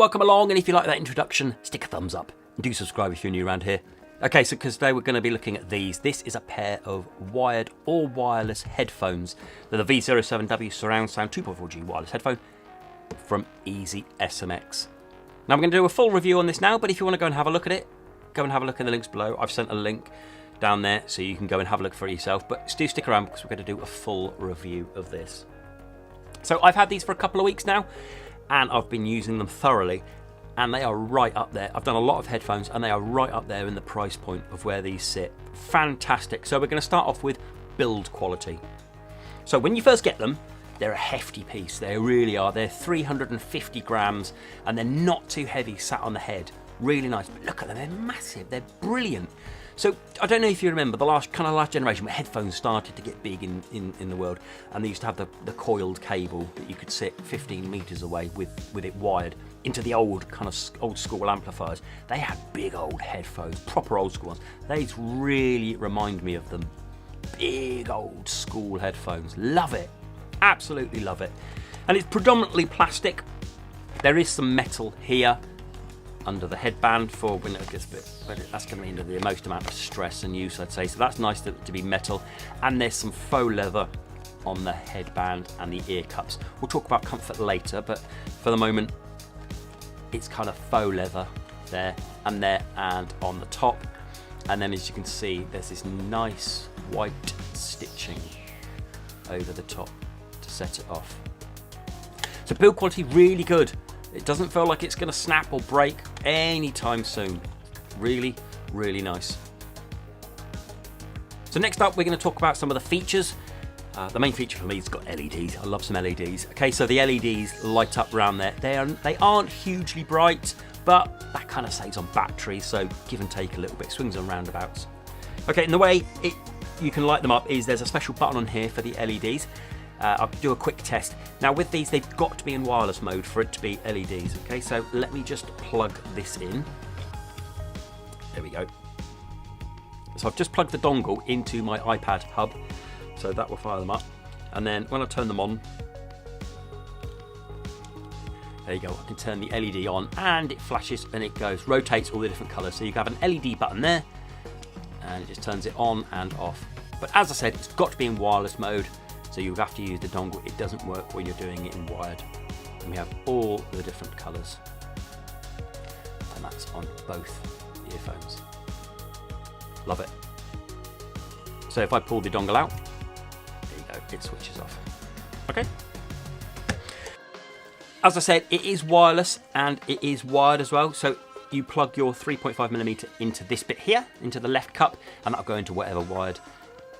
welcome along, and if you like that introduction, stick a thumbs up and do subscribe if you're new around here. Okay, so because today we're going to be looking at these. This is a pair of wired or wireless headphones. They're the V07W surround sound 2.4G wireless headphone from Easy SMX. Now I'm going to do a full review on this now, but if you want to go and have a look at it, go and have a look in the links below. I've sent a link down there so you can go and have a look for yourself, but do stick around because we're going to do a full review of this. So I've had these for a couple of weeks now, and I've been using them thoroughly, and they are right up there. I've done a lot of headphones, and they are right up there in the price point of where these sit. Fantastic. So we're going to start off with build quality. So when you first get them, they're a hefty piece. They really are. They're 350 grams, and they're not too heavy sat on the head. Really nice. But look at them. They're massive. They're brilliant. So I don't know if you remember the last generation where headphones started to get big in the world, and they used to have the coiled cable that you could sit 15 meters away with it wired into the old school amplifiers. They had big old headphones, proper old school ones. These really remind me of them. Big old school headphones. Love it. Absolutely love it. And it's predominantly plastic. There is some metal here under the headband for when it gets a bit, but that's going to be under the most amount of stress and use, I'd say. So that's nice to be metal. And there's some faux leather on the headband and the ear cups. We'll talk about comfort later, but for the moment, it's kind of faux leather there and on the top. And then as you can see, there's this nice white stitching over the top to set it off. So build quality really good. It doesn't feel like it's going to snap or break anytime soon. Really, really nice. So next up, we're going to talk about some of the features. The main feature for me is it's got LEDs. I love some LEDs. Okay, so the LEDs light up around there. They aren't hugely bright, but that kind of saves on battery, so give and take a little bit, swings and roundabouts. Okay, and the way you can light them up is there's a special button on here for the LEDs. I'll do a quick test. Now with these, they've got to be in wireless mode for it to be LEDs. Okay, so let me just plug this in. There we go. So I've just plugged the dongle into my iPad hub, so that will fire them up. And then when I turn them on, there you go, I can turn the LED on and it flashes and it rotates all the different colors. So you can have an LED button there and it just turns it on and off. But as I said, it's got to be in wireless mode. So you have to use the dongle. It doesn't work when you're doing it in wired. And we have all the different colours. And that's on both earphones. Love it. So if I pull the dongle out, there you go, it switches off. Okay. As I said, it is wireless and it is wired as well. So you plug your 3.5mm into this bit here, into the left cup, and that'll go into whatever wired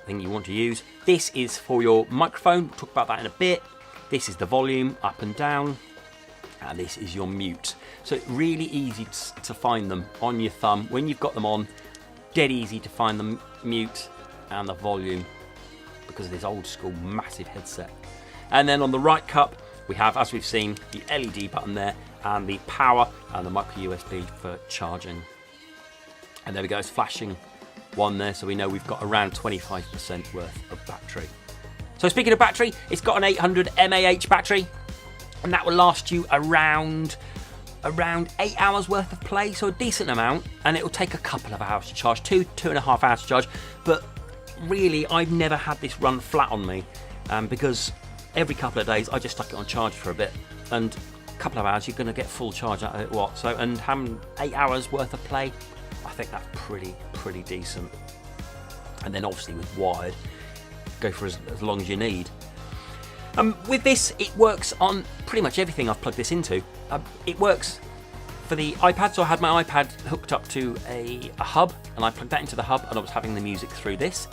thing you want to use. This is for your microphone. We'll talk about that in a bit. This is the volume up and down, and this is your mute. So it's really easy to find them on your thumb when you've got them on. Dead easy to find the mute and the volume because of this old school massive headset. And then on the right cup we have, as we've seen, the LED button there and the power and the micro USB for charging. And there we go, it's flashing one there, so we know we've got around 25% worth of battery. So speaking of battery, it's got an 800 mAh battery, and that will last you around 8 hours worth of play, so a decent amount, and it will take a couple of hours to charge, 2.5 hours to charge. But really, I've never had this run flat on me, because every couple of days I just stuck it on charge for a bit, and a couple of hours you're going to get full charge out of it. So, and having 8 hours worth of play, I think that's pretty decent. And then obviously with wired, go for as long as you need. With this, it works on pretty much everything I've plugged this into. It works for the iPad, so I had my iPad hooked up to a hub, and I plugged that into the hub, and I was having the music through this.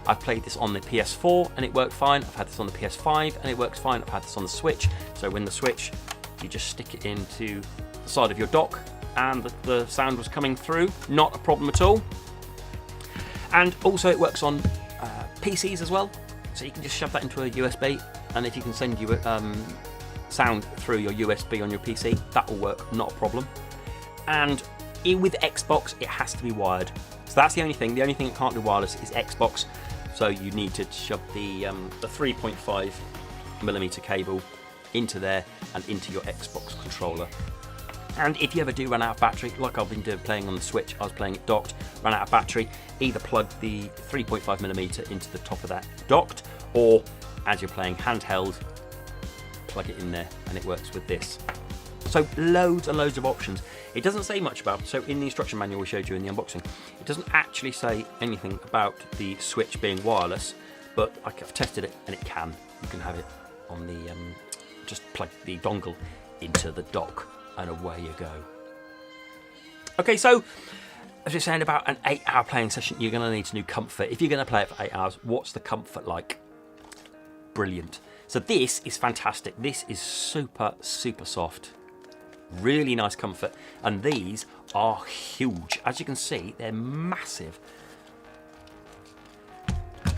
I've played this on the PS4 and it worked fine. I've had this on the PS5 and it works fine. I've had this on the Switch. So when the Switch, you just stick it into the side of your dock, and the sound was coming through, not a problem at all. And also it works on PCs as well, so you can just shove that into a USB, and if you can send you sound through your USB on your PC, that will work, not a problem. And with Xbox, it has to be wired, so that's the only thing it can't do wireless is Xbox, so you need to shove the 3.5mm cable into there and into your Xbox controller. And if you ever do run out of battery, like I've been doing playing on the Switch, I was playing it docked, ran out of battery, either plug the 3.5mm into the top of that docked, or as you're playing handheld, plug it in there and it works with this. So loads and loads of options. It doesn't say much about, so in the instruction manual we showed you in the unboxing, it doesn't actually say anything about the Switch being wireless, but I've tested it and it can. You can have it on the, just plug the dongle into the dock and away you go. Okay, so as we're saying, about an 8-hour playing session, you're going to need some new comfort. If you're going to play it for 8 hours, what's the comfort like? Brilliant. So this is fantastic. This is super, super soft. Really nice comfort. And these are huge. As you can see, they're massive.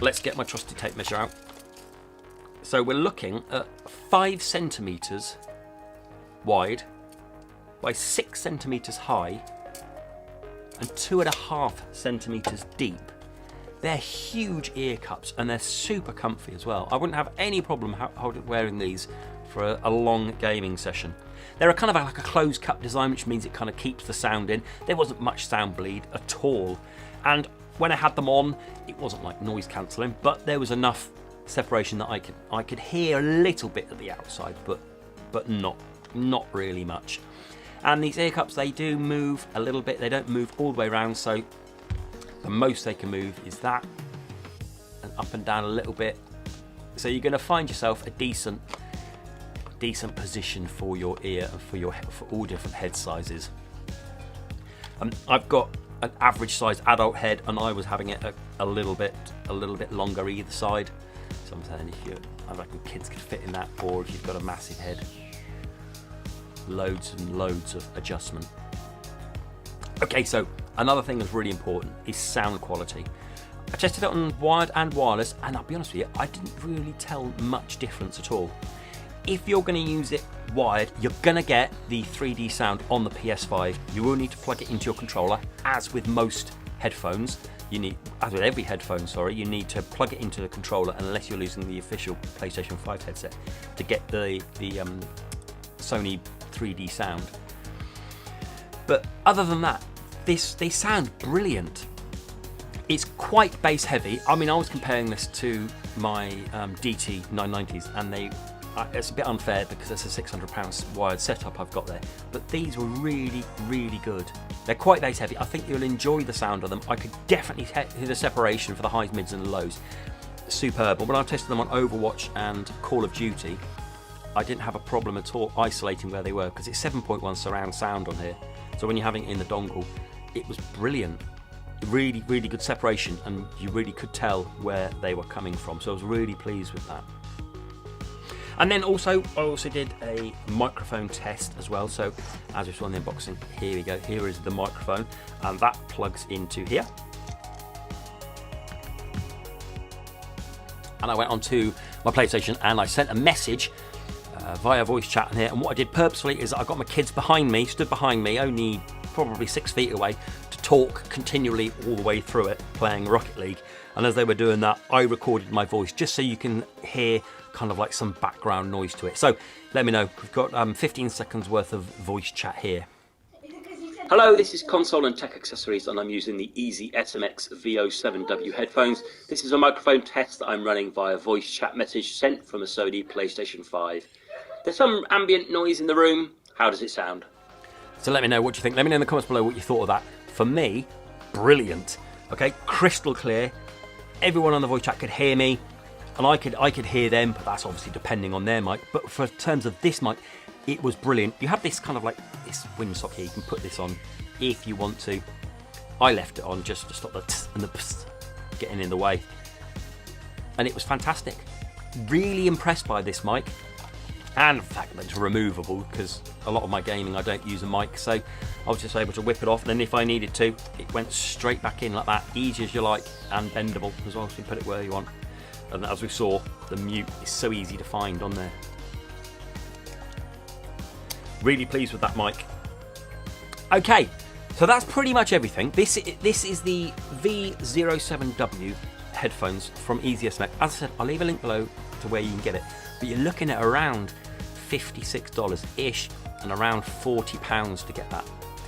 Let's get my trusty tape measure out. So we're looking at 5 centimetres wide by 6 centimetres high and 2.5 centimetres deep. They're huge ear cups and they're super comfy as well. I wouldn't have any problem wearing these for a long gaming session. They're kind of like a closed cup design, which means it kind of keeps the sound in. There wasn't much sound bleed at all. And when I had them on, it wasn't like noise cancelling, but there was enough separation that I could hear a little bit at the outside, but not really much. And these ear cups, they do move a little bit. They don't move all the way around, so the most they can move is that, and up and down a little bit. So you're going to find yourself a decent position for your ear and for all different head sizes. I've got an average size adult head, and I was having it a little bit longer either side. So I'm saying I reckon kids could fit in that, or if you've got a massive head, loads and loads of adjustment. Okay, so another thing that's really important is sound quality. I tested it on wired and wireless, and I'll be honest with you, I didn't really tell much difference at all. If you're going to use it wired, you're going to get the 3D sound on the PS5. You will need to plug it into your controller, as with most headphones. As with every headphone, sorry, you need to plug it into the controller, unless you're using the official PlayStation 5 headset, to get the Sony 3D sound. But other than that, they sound brilliant. It's quite bass heavy. I mean, I was comparing this to my DT 990s, and it's a bit unfair because it's a £600 wired setup I've got there, but these were really, really good. They're quite bass heavy. I think you'll enjoy the sound of them. I could definitely hear the separation for the highs, mids and the lows. Superb. But when I tested them on Overwatch and Call of Duty, I didn't have a problem at all isolating where they were, because it's 7.1 surround sound on here. So when you're having it in the dongle, it was brilliant. Really, really good separation, and you really could tell where they were coming from. So I was really pleased with that. And then I also did a microphone test as well. So as we saw in the unboxing, here we go. Here is the microphone, and that plugs into here. And I went onto my PlayStation and I sent a message via voice chat in here. And what I did purposefully is I got my kids stood behind me, only probably 6 feet away, to talk continually all the way through it, playing Rocket League. And as they were doing that, I recorded my voice just so you can hear kind of like some background noise to it. So let me know. We've got 15 seconds worth of voice chat here. Hello, this is Console and Tech Accessories, and I'm using the Easy SMX V07W headphones. This is a microphone test that I'm running via voice chat message sent from a Sony PlayStation 5. There's some ambient noise in the room. How does it sound? So let me know what you think. Let me know in the comments below what you thought of that. For me, brilliant. Okay, crystal clear. Everyone on the voice chat could hear me, and I could hear them, but that's obviously depending on their mic. But for terms of this mic, it was brilliant. You have this kind of like this windsock here. You can put this on if you want to. I left it on just to stop the tss and the pss getting in the way, and it was fantastic. Really impressed by this mic, and the fact that it's removable, because a lot of my gaming I don't use a mic, so I was just able to whip it off, and then if I needed to, it went straight back in like that, easy as you like, and bendable as well, so you can put it where you want. And as we saw, the mute is so easy to find on there. Really pleased with that mic. Okay, so that's pretty much everything. This is the V07W headphones from Easy SMX. As I said, I'll leave a link below to where you can get it, but you're looking at around $56-ish. and around £40 to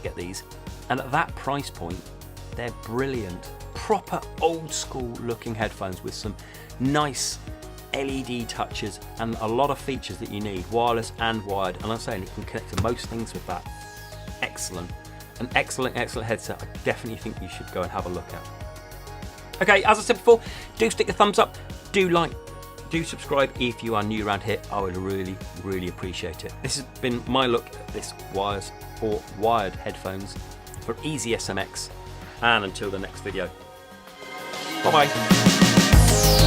get these. And at that price point, they're brilliant. Proper old school looking headphones with some nice LED touches and a lot of features that you need, wireless and wired. And I'm saying you can connect to most things with that. Excellent. An excellent headset. I definitely think you should go and have a look at. Okay, as I said before, do stick a thumbs up, do like, do subscribe if you are new around here. I would really appreciate it. This has been my look at this wired headphones from Easy SMX, and until the next video, bye bye.